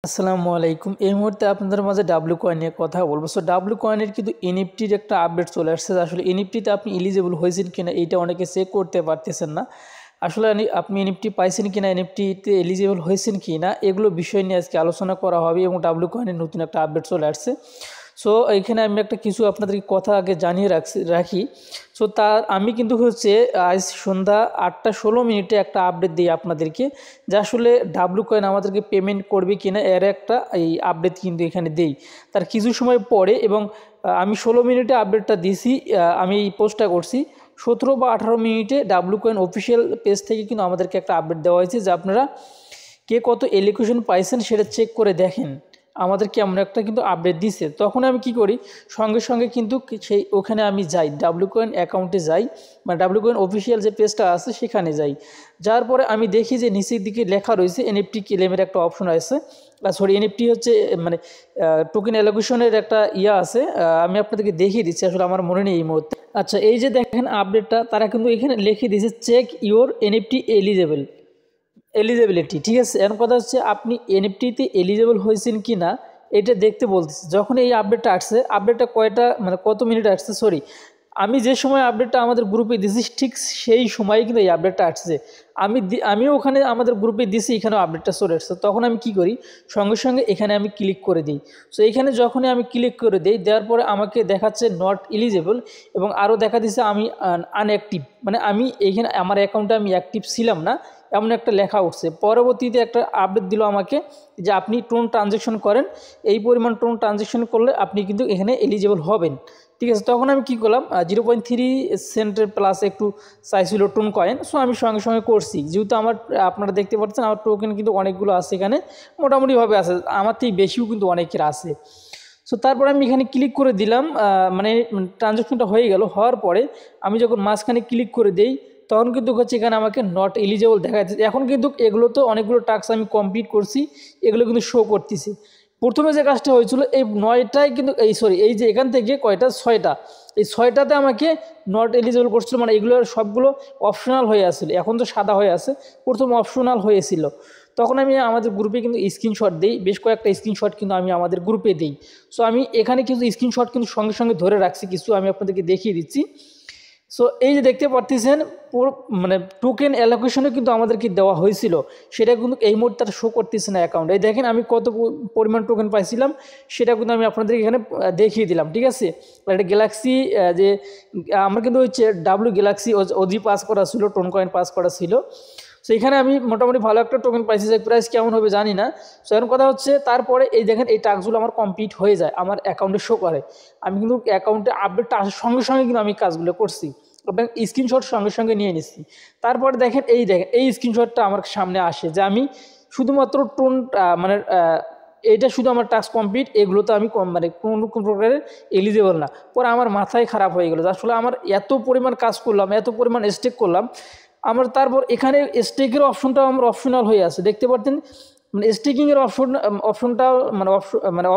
আসসালামু আলাইকুম। এই মুহূর্তে আপনাদের মাঝে ডাব্লিউ কয়েন নিয়ে কথা বলবো। সো ডাব্লিউ কয়েনের কিন্তু এনএফটির একটা আপডেট চলে আসছে। আসলে এনএফটিতে আপনি এলিজিবল হয়েছেন কিনা এইটা অনেকে চেক করতে পারতেছেন না। আসলে আপনি এনএফটি পাইছেন কিনা, এনএফটিতে এলিজিবল হয়েছেন কিনা, এগুলো বিষয় নিয়ে আজকে আলোচনা করা হবে এবং ডাব্লিউ কয়েনের নতুন একটা আপডেট চলে আসছে। সো এইখানে আমি একটা কিছু আপনাদেরকে কথা আগে জানিয়ে রাখি। সো আমি কিন্তু আজ সন্ধ্যা 8:16 একটা আপডেট দিই আপনাদেরকে, যে আসলে ডাব্লিউ কয়েন আমাদেরকে পেমেন্ট করবে কিনা এর একটা এই আপডেট কিন্তু এখানে দেই তার কিছু সময় পরে। এবং আমি 16 মিনিটে আপডেটটা দিছি, আমি এই পোস্টটা করছি 17 বা 18 মিনিটে ডাব্লিউ কয়েন অফিসিয়াল পেজ থেকে কিন্তু আমাদেরকে একটা আপডেট দেওয়া হয়েছে যে আপনারা কে কত এলিকুশন পাইছেন সেটা চেক করে দেখেন। আমাদেরকে আমরা একটা কিন্তু আপডেট দিছে। তখন আমি কি করি, সঙ্গে সঙ্গে কিন্তু ওখানে আমি যাই, ডাব্লিউ কয়েন অ্যাকাউন্টে যাই, মানে ডাব্লিউ কয়েন অফিসিয়াল যে পেজটা আছে সেখানে যাই। যার পরে আমি দেখি যে নিচের দিকে লেখা রয়েছে এনএফটি ক্লেমের একটা অপশন আছে। এনএফটি হচ্ছে মানে টোকেন অ্যালোকেশনের একটা আছে। আমি আপনাদেরকে দেখিয়ে দিচ্ছি, আসলে আমার মনে নেই এই মুহূর্তে। আচ্ছা, এই যে দেখেন আপডেটটা, তারা কিন্তু এখানে লিখে দিয়েছে চেক ইওর এনএফটি এলিজিবিলিটি। ঠিক আছে, এর কথা হচ্ছে আপনি এনএফটিতে এলিজিবল হয়েছেন কি না এটা দেখতে বলতেছে। যখন এই আপডেটটা আসছে, আপডেটটা কত মিনিট আসছে, আমি যে সময় আপডেটটা আমাদের গ্রুপে দিছি ঠিক সেই সময় কিন্তু এই আপডেটটা আসছে। আমিও ওখানে আমাদের গ্রুপে দিছি, এখানেও আপডেটটা চলে আসছে। তখন আমি কি করি, সঙ্গে সঙ্গে এখানে আমি ক্লিক করে দিই। সো এখানে যখনই আমি ক্লিক করে দিই, দেওয়ার পরে আমাকে দেখাচ্ছে নট এলিজিবল এবং আরও দেখা দিচ্ছে আমি আনঅ্যাক্টিভ, মানে আমি এইখানে আমার অ্যাকাউন্টে আমি অ্যাক্টিভ ছিলাম না এমন একটা লেখা উঠছে। পরবর্তীতে একটা আপডেট দিল আমাকে যে আপনি টোন ট্রানজ্যাকশন করেন, এই পরিমাণ টোন ট্রানজ্যাকশন করলে আপনি কিন্তু এখানে এলিজিবল হবেন। ঠিক আছে, তখন আমি কি করলাম, 0.3 সেন্টের প্লাস একটু চাইছিল টোন কয়েন। সো আমি সঙ্গে সঙ্গে করছি, যেহেতু আপনারা দেখতে পাচ্ছেন আমার টোকেন কিন্তু অনেকগুলো আছে, এখানে মোটামুটিভাবে আছে, আমার থেকে বেশিও কিন্তু অনেকের আছে। সো তারপর আমি এখানে ক্লিক করে দিলাম, মানে ট্রানজ্যাকশনটা হয়ে গেল। হওয়ার পরে আমি যখন মাঝখানে ক্লিক করে দিই তখন কিন্তু এখানে আমাকে নট এলিজিবল দেখা যাচ্ছে। এখন কিন্তু এগুলো তো অনেকগুলো টাস্ক আমি কমপ্লিট করছি, এগুলো কিন্তু শো করতেছি। প্রথমে যে কাজটা হয়েছিল এই 9টায় কিন্তু এই যে এখান থেকে কয়টা 6টা, এই 6টাতে আমাকে নট এলিজিবল করছিল, মানে এগুলোর সবগুলো অপশনাল হয়ে আসছিল। এখন তো সাদা হয়ে আছে, প্রথম অপশনাল হয়েছিল। তখন আমি আমাদের গ্রুপে কিন্তু স্ক্রিনশট দিই, বেশ কয়েকটা স্ক্রিনশট কিন্তু আমি আমাদের গ্রুপে দিই। সো আমি এখানে কিন্তু স্ক্রিনশট কিন্তু সঙ্গে সঙ্গে ধরে রাখছি, কিছু আমি আপনাদেরকে দেখিয়ে দিচ্ছি। সো এই যে দেখতে পারতেছেন মানে টোকেন অ্যালোকেশনে কিন্তু আমাদেরকে দেওয়া হয়েছিল, সেটা কিন্তু এই মুহূর্তে শো করতেছে না অ্যাকাউন্টে। এই দেখেন আমি কত পরিমাণ টোকেন পাইছিলাম সেটা কিন্তু আমি আপনাদেরকে এখানে দেখিয়ে দিলাম। ঠিক আছে, একটা গ্যালাক্সি যে আমার কিন্তু হচ্ছে ডাব্লিউ গ্যালাক্সি ওজি পাস করা ছিল, টোন কয়েন পাস করা ছিল। সো এখানে আমি মোটামুটি ভালো একটা টোকেন পাইছি, যে প্রাইস কেমন হবে জানি না। সো এরকম কথা হচ্ছে, তারপরে এই দেখেন এই টাস্কগুলো আমার কমপ্লিট হয়ে যায়, আমার অ্যাকাউন্টে শো করে। আমি কিন্তু অ্যাকাউন্টে আপডেটটা আসার সঙ্গে সঙ্গে কিন্তু আমি কাজগুলো করছি এবং স্ক্রিনশট সঙ্গে সঙ্গে নিয়ে নিচ্ছি। তারপরে দেখেন এই স্ক্রিনশটটা আমার সামনে আসে যে আমি শুধুমাত্র টোন মানে এটা শুধু আমার টাস্ক কমপ্লিট, এগুলো তো আমি মানে কোনো প্রকারের এলিজিবল না। পরে আমার মাথায় খারাপ হয়ে গেলো, আসলে আমার এত পরিমাণ কাজ করলাম, এত পরিমাণ স্টেক করলাম, আমার তারপর এখানে স্টেকের অপশনটাও আমার অপশনাল হয়ে আছে, দেখতে পাচ্ছেন। মানে স্টেকিংয়ের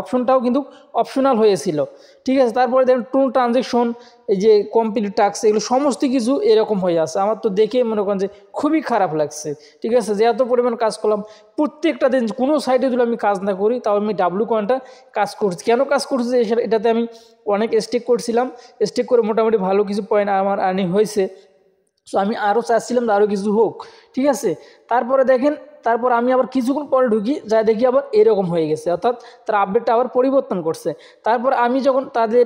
অপশনটাও কিন্তু অপশনাল হয়েছিল। ঠিক আছে, তারপরে দেখেন টোন ট্রানজ্যাকশন, এই যে কমপ্লিট টাস্ক, এগুলো সমস্ত কিছু এরকম হয়ে আছে। আমার তো দেখে মনে করেন যে খুবই খারাপ লাগছে। ঠিক আছে, যে এত পরিমাণ কাজ করলাম, প্রত্যেকটা দিন কোনো সাইডে যদি আমি কাজ না করি তাও আমি ডাব্লিউ কয়েনটা কাজ করছি। কেন কাজ করছি, এটাতে আমি অনেক স্টেক করছিলাম, স্টেক করে মোটামুটি ভালো কিছু পয়েন্ট আমার আর্নিং হয়েছে। সো আমি আরও চাচ্ছিলাম আরও কিছু হোক। ঠিক আছে, তারপরে দেখেন, তারপর আমি আবার কিছুক্ষণ পরে ঢুকি, যা দেখি আবার এরকম হয়ে গেছে, অর্থাৎ তার আপডেটটা আবার পরিবর্তন করছে। তারপর আমি যখন তাদের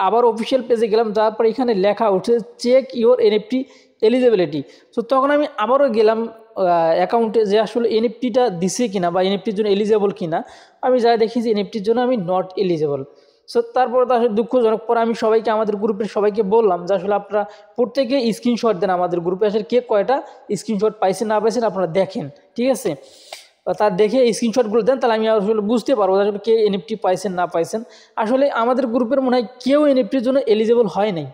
আবার অফিসিয়াল পেজে গেলাম, তারপর এখানে লেখা উঠছে check your NFT eligibility. So তখন আমি আবারও গেলাম অ্যাকাউন্টে, যে আসলে এনএফটিটা দিছে কিনা বা এনএফটির জন্য এলিজিবল কিনা। আমি যা দেখি যে এনএফটির জন্য আমি নট এলিজিবল। সো তারপরে তো আসলে দুঃখজনক। পরে আমি সবাইকে, আমাদের গ্রুপের সবাইকে বললাম যে আসলে আপনারা প্রত্যেকে স্ক্রিনশট দেন, আমাদের গ্রুপে আসলে কে কয়টা স্ক্রিনশট পাইছেন না পাইছেন আপনারা দেখেন। ঠিক আছে, তার দেখে স্ক্রিনশটগুলো দেন, তাহলে আমি আসলে বুঝতে পারবো আসলে কে এনএফটি পাইছেন না পাইছেন। আসলে আমাদের গ্রুপের মনে হয় কেউ এনএফটির জন্য এলিজিবল হয় নাই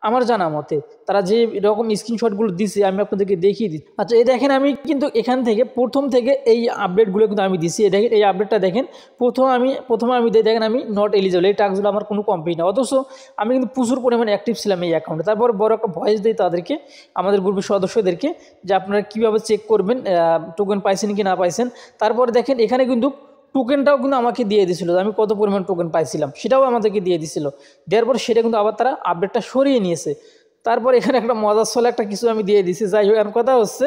আমার জানা মতে। তারা যে এরকম স্ক্রিনশটগুলো দিছে আমি আপনাদেরকে দেখিয়ে দিচ্ছি। আচ্ছা, এই দেখেন আমি কিন্তু এখান থেকে প্রথম থেকে এই আপডেটগুলো কিন্তু আমি দিচ্ছি। দেখেন এই আপডেটটা দেখেন, প্রথমে আমি দেখেন আমি নট এলিজিবল, এই টাস্কগুলো আমার কোনো কমপ্লিট না, অথচ আমি কিন্তু প্রচুর পরিমাণে অ্যাক্টিভ ছিলাম এই অ্যাকাউন্টে। তারপর বড় একটা ভয়েস দিই তাদেরকে, আমাদের গ্রুপের সদস্যদেরকে, যে আপনারা কীভাবে চেক করবেন টোকেন পাইছেন কি না পাইছেন। তারপরে দেখেন এখানে কিন্তু টোকেনটাও কিন্তু আমাকে দিয়ে দিয়েছিল, আমি কত পরিমাণ টোকেন পাইছিলাম সেটাও আমাদেরকে দিয়ে দিছিল। দেওয়ার পর সেটা কিন্তু আবার তারা আপডেটটা সরিয়ে নিয়েছে। তারপর এখানে একটা মজার ছলে একটা কিছু আমি দিয়ে দিছি। যাই হোক, এখন কথা হচ্ছে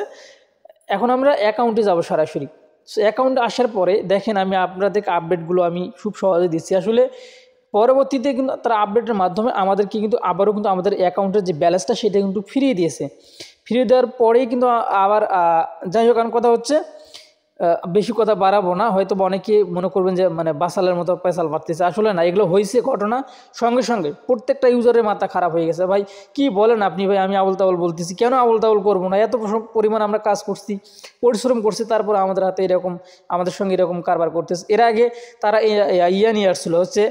এখন আমরা অ্যাকাউন্টে যাব সরাসরি। সো অ্যাকাউন্টে আসার পরে দেখেন আমি আপনাদেরকে আপডেটগুলো আমি খুব সহজে দিচ্ছি। আসলে পরবর্তীতে কিন্তু তারা আপডেটের মাধ্যমে আমাদেরকে কিন্তু আবারও কিন্তু আমাদের অ্যাকাউন্টের যে ব্যালেন্সটা সেটা কিন্তু ফিরিয়ে দিয়েছে। ফিরিয়ে দেওয়ার পরেই কিন্তু আবার যাই হোক, কারণ কথা হচ্ছে বেশি কথা বাড়াবো না, হয়তো অনেকে মনে করবেন যে মানে বাসালের মতো পেশাল মারতেছে। আসলে না, এগুলো হয়েছে ঘটনা সঙ্গে সঙ্গে প্রত্যেকটা ইউজারের মাথা খারাপ হয়ে গেছে। ভাই কি বলেন আপনি? ভাই আমি আবল তাবল বলতেছি, কেন আবল তাবল করবো না? এত পরিমাণ আমরা কাজ করছি, পরিশ্রম করছি, তারপর আমাদের হাতে এরকম আমাদের সঙ্গে এরকম কারবার করতেছে। এর আগে তারা ইয়া নিয়ে আসছিলো, হচ্ছে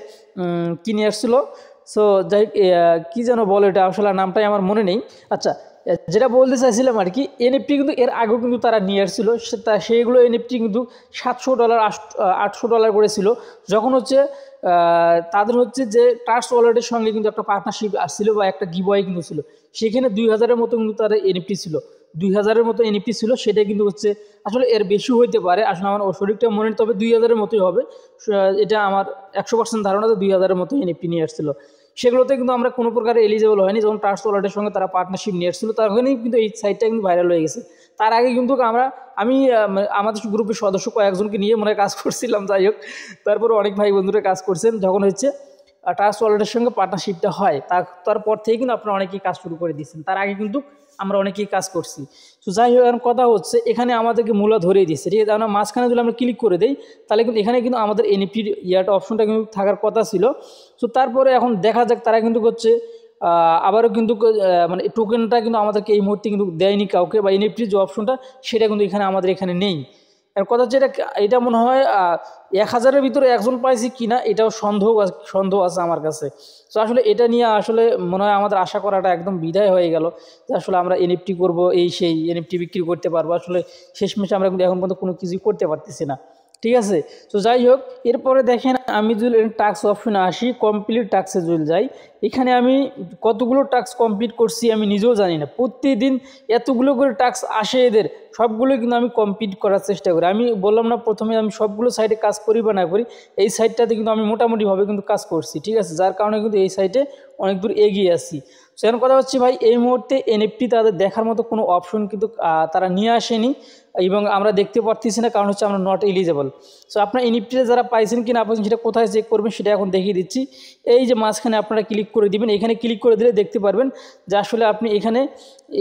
কী নিয়ে আসছিলো, সো যাই কী যেন বলে, এটা আসলে নামটাই আমার মনে নেই। আচ্ছা, যেটা বলতে চাইছিলাম আর কি, এনএফটি কিন্তু এর আগেও কিন্তু তারা নিয়ে আসছিল, সেইগুলো এনএফটি কিন্তু $700 $800 করেছিল। যখন হচ্ছে তাদের হচ্ছে যে ট্রাস্ট ওয়ালেটের সঙ্গে কিন্তু একটা পার্টনারশিপ আসছিল বা একটা গিভওয়ে কিন্তু ছিল, সেখানে 2000-এর মতো কিন্তু তাদের এনএফটি ছিল, 2000-এর মতো এনএফটি ছিল। সেটা কিন্তু হচ্ছে আসলে এর বেশি হইতে পারে, আসলে আমার সঠিকটা মনে নেই, তবে 2000-এর মতোই হবে। এটা আমার 100% ধারণা যে 2000-এর মতো এনএফটি নিয়ে আসছিল। সেগুলোতে কিন্তু আমরা কোনো প্রকার এলিজেবল হয়নি। যখন ট্রাস্ট ওয়ালেটের সঙ্গে তারা পার্টনারশিপ নিয়ে এসেছিলো, তখনই কিন্তু এই সাইটটা কিন্তু ভাইরাল হয়ে গেছে। তার আগে কিন্তু আমি আমাদের গ্রুপের সদস্য কয়েকজনকে নিয়ে মনে কাজ করছিলাম। যাই হোক, তারপরে অনেক ভাই বন্ধুরা কাজ করছেন। যখন হচ্ছে ট্রাস্ট ওয়ালেটের সঙ্গে পার্টনারশিপটা হয়, তারপর থেকে কিন্তু আপনারা অনেকেই কাজ শুরু করে দিচ্ছেন। তার আগে কিন্তু আমরা অনেকেই কাজ করছি। তো যাই হোক, এখন কথা হচ্ছে এখানে আমাদেরকে মূলা ধরিয়ে দিচ্ছে, ঠিক আছে। আমরা মাঝখানে যদি আমরা ক্লিক করে দিই, তাহলে কিন্তু এখানে কিন্তু আমাদের এনএফটির ইয়াটা অপশনটা কিন্তু থাকার কথা ছিল। তো তারপরে এখন দেখা যাক, তারা কিন্তু হচ্ছে আবারও কিন্তু মানে টোকেনটা কিন্তু আমাদেরকে এই মুহূর্তে কিন্তু দেয়নি কাউকে, বা এনএফটির যে অপশনটা সেটা কিন্তু আমাদের এখানে নেই। এর কথা হচ্ছে এটা মনে হয় 1000-এর ভিতরে একজন পাইছি কিনা, এটাও সন্দেহ আছে আমার কাছে। তো আসলে এটা নিয়ে আসলে মনে হয় আমাদের আশা করাটা একদম বিদায় হয়ে গেল, যে আসলে আমরা এনএফটি করব, এই সেই এনএফটি বিক্রি করতে পারবো। আসলে শেষমেশ আমরা কিন্তু এখন পর্যন্ত কোনো কিছুই করতে পারতেছি না, ঠিক আছে। তো যাই হোক, এরপরে দেখেন আমি যদি টাস্ক অপশনে আসি, কমপ্লিট টাস্কে যদি যাই, এখানে আমি কতগুলো টাস্ক কমপ্লিট করছি আমি নিজেও জানি না। প্রতিদিন এতগুলো করে টাস্ক আসে এদের, সবগুলো কিন্তু আমি কমপ্লিট করার চেষ্টা করি। আমি বললাম না প্রথমে, আমি সবগুলো সাইটে কাজ করি বা না করি, এই সাইটটাতে কিন্তু আমি মোটামুটিভাবে কিন্তু কাজ করছি, ঠিক আছে। যার কারণে কিন্তু এই সাইটে অনেক দূর এগিয়ে আসছি। সেখানে কথা হচ্ছে ভাই, এই মুহূর্তে এনএফটি তাদের দেখার মতো কোনো অপশন কিন্তু তারা নিয়ে আসেনি, এবং আমরা দেখতে পারতেছি না, কারণ হচ্ছে আমরা নট এলিজেবল। সো আপনার এনএফটিতে যারা পাইছেন কি না পাইছেন সেটা কোথায় চেক করবেন সেটা এখন দেখিয়ে দিচ্ছি। এই যে মাঝখানে আপনারা ক্লিক করে দিবেন, এখানে ক্লিক করে দিলে দেখতে পারবেন যে আসলে আপনি এখানে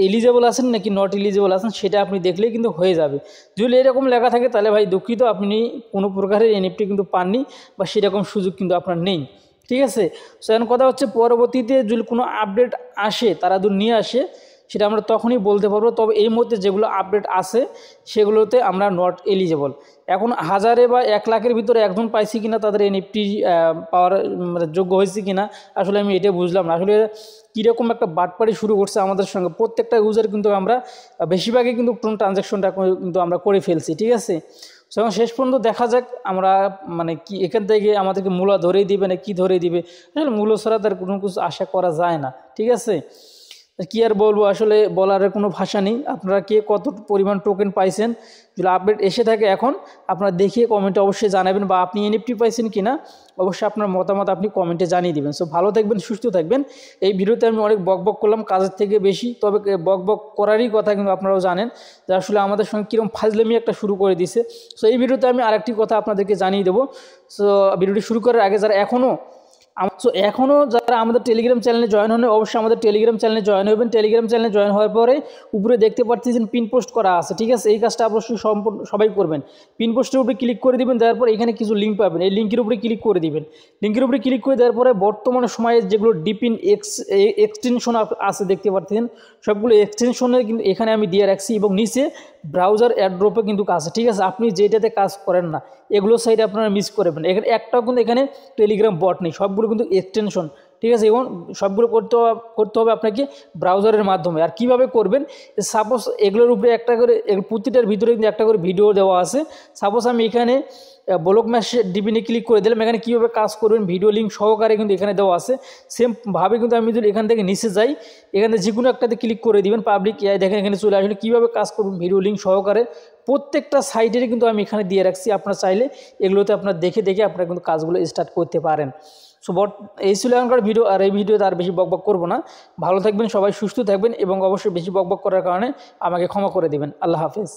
এলিজেবল আছেন নাকি নট এলিজেবল আছেন, সেটা আপনি দেখলেই কিন্তু হয়ে যাবে। যদি এরকম লেখা থাকে তাহলে ভাই দুঃখিত, আপনি কোনো প্রকারের এনএফটি কিন্তু পাননি, বা সেরকম সুযোগ কিন্তু আপনার নেই, ঠিক আছে। সো এখন কথা হচ্ছে পরবর্তীতে যদি কোনো আপডেট আসে, তারা যদি নিয়ে আসে, সেটা আমরা তখনই বলতে পারবো। তবে এই মুহূর্তে যেগুলো আপডেট আছে সেগুলোতে আমরা নট এলিজেবল। এখন 1000 বা 1 লাখের ভিতরে একজন পাইছি কিনা, তাদের এনএফটি পাওয়ার মানে যোগ্য হয়েছে কিনা, আসলে আমি এটা বুঝলাম না। আসলে কীরকম একটা বাটপাড়ি শুরু করছে আমাদের সঙ্গে, প্রত্যেকটা ইউজার কিন্তু আমরা বেশিরভাগই কিন্তু ট্রানজ্যাকশনটা কিন্তু আমরা করে ফেলছি, ঠিক আছে। যখন শেষ পর্যন্ত দেখা যাক আমরা মানে কি এখান থেকে আমাদেরকে মূলা ধরেই দিবে না কি ধরেই দিবে। আসলে মূল্য ছাড়া তার কোনো কিছু আশা করা যায় না, ঠিক আছে। কি আর বলবো, আসলে বলার কোনো ভাষা নেই। আপনারা কে কত পরিমাণ টোকেন পাইছেন, যদি আপডেট এসে থাকে এখন, আপনারা দেখিয়ে কমেন্টে অবশ্যই জানাবেন, বা আপনি এনএফটি পাইছেন কিনা অবশ্যই আপনার মতামত আপনি কমেন্টে জানিয়ে দেবেন। সো ভালো থাকবেন, সুস্থ থাকবেন। এই ভিডিওতে আমি অনেক বকবক করলাম কাজের থেকে বেশি, তবে বকবক করারই কথা, কিন্তু আপনারাও জানেন যে আসলে আমাদের সঙ্গে কীরকম ফাজলামি একটা শুরু করে দিছে। সো এই ভিডিওতে আমি আরেকটি কথা আপনাদেরকে জানিয়ে দেবো। সো ভিডিওটি শুরু করার আগে যারা এখনও যারা আমাদের টেলিগ্রাম চ্যানেলে জয়েন হন, অবশ্যই আমাদের টেলিগ্রাম চ্যানেলে জয়েন হবেন। টেলিগ্রাম চ্যানেলে জয়েন হওয়ার পরে উপরে দেখতে পাচ্ছেন পিন পোস্ট করা আছে, ঠিক আছে। এই কাজটা অবশ্যই সবাই করবেন। পিন পোস্টের উপরে ক্লিক করে দিবেন, দেওয়ার পর এখানে কিছু লিঙ্ক পাবেন, এই লিঙ্কের উপরে ক্লিক করে দিবেন। লিঙ্কের উপরে ক্লিক করে দেওয়ার পরে বর্তমানে সময়ে যেগুলো ডিপিন এক্সটেনশন আছে দেখতে পাচ্ছেন, সবগুলো এক্সটেনশনে কিন্তু এখানে আমি দিয়ে রাখছি, এবং নিচে ব্রাউজার অ্যাড্রপে কিন্তু আছে, ঠিক আছে। আপনি যেটাতে কাজ করেন না এগুলো সাইডে আপনারা মিস করবেন। এখানে একটাও কিন্তু এখানে টেলিগ্রাম বট নেই, সবগুলো কিন্তু এক্সটেনশন, ঠিক আছে। এবং সবগুলো করতে হবে আপনাকে ব্রাউজারের মাধ্যমে। আর কিভাবে করবেন, সাপোজ এগুলোর উপরে একটা করে, প্রতিটার ভিতরে কিন্তু একটা করে ভিডিও দেওয়া আছে। সাপোজ আমি এখানে ব্লক ম্যাশ ডিপিনে ক্লিক করে দিলাম, এখানে কীভাবে কাজ করবেন ভিডিও লিঙ্ক সহকারে কিন্তু এখানে দেওয়া আছে। সেমভাবে কিন্তু আমি যদি এখান থেকে নিচে যাই, এখানে যে কোনো একটাতে ক্লিক করে দিবেন, পাবলিক এআই দেখেন এখানে চলে আসলে কীভাবে কাজ করবেন ভিডিও লিঙ্ক সহকারে প্রত্যেকটা সাইটেরই কিন্তু আমি এখানে দিয়ে রাখছি। আপনারা চাইলে এগুলোতে আপনারা দেখে দেখে আপনারা কিন্তু কাজগুলো স্টার্ট করতে পারেন। সো এই ছিল এখনকার ভিডিও, আর এই ভিডিওতে আর বেশি বকবক করব না। ভালো থাকবেন সবাই, সুস্থ থাকবেন এবং অবশ্যই বেশি বকবক করার কারণে আমাকে ক্ষমা করে দিবেন। আল্লাহ হাফেজ।